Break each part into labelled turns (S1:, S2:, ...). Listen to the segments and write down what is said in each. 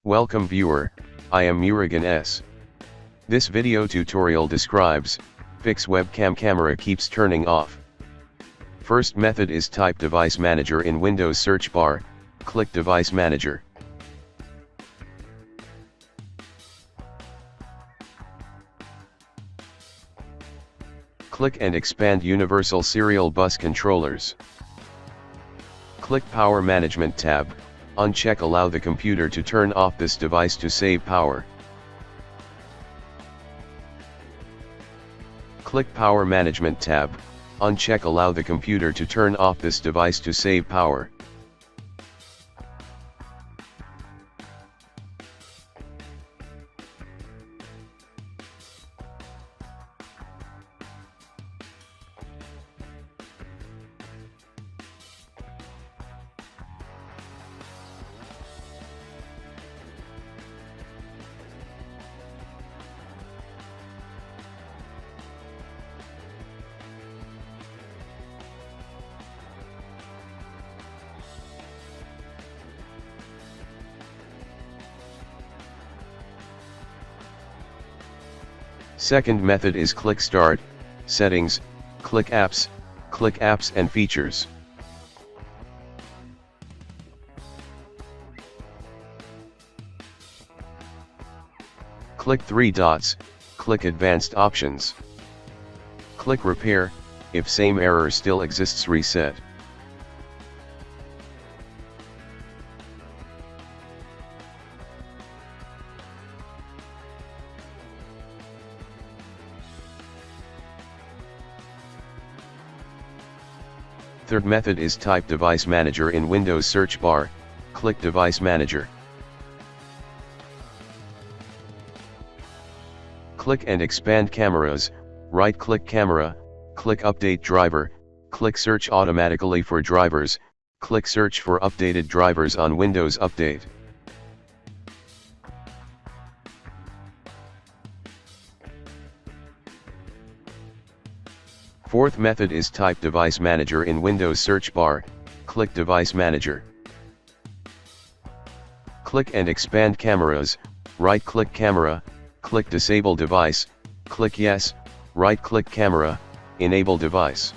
S1: Welcome viewer, I am Murugan S. This video tutorial describes, fix webcam camera keeps turning off. First method is type Device Manager in Windows search bar, click Device Manager. Click and expand Universal Serial Bus Controllers. Click Power Management tab, uncheck Allow the computer to turn off this device to save power. Click Power Management tab, uncheck Allow the computer to turn off this device to save power. Second method is click Start, Settings, click Apps and Features. Click three dots, click Advanced Options. Click Repair, if same error still exists reset. Third method is type Device Manager in Windows search bar, click Device Manager. Click and expand Cameras, right-click Camera, click Update Driver, click Search automatically for drivers, click Search for updated drivers on Windows Update. Fourth method is type Device Manager in Windows search bar, click Device Manager. Click and expand Cameras, right-click Camera, click Disable Device, click Yes, right-click Camera, Enable Device.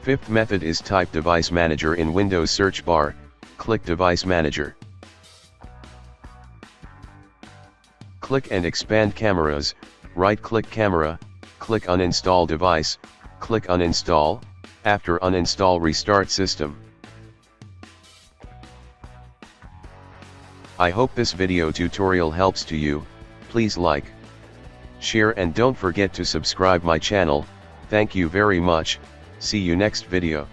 S1: Fifth method is type Device Manager in Windows search bar, click Device Manager. Click and expand Cameras, right-click Camera, click Uninstall Device, click Uninstall, after uninstall restart system. I hope this video tutorial helps to you. Please like, share and don't forget to subscribe my channel. Thank you very much. See you next video.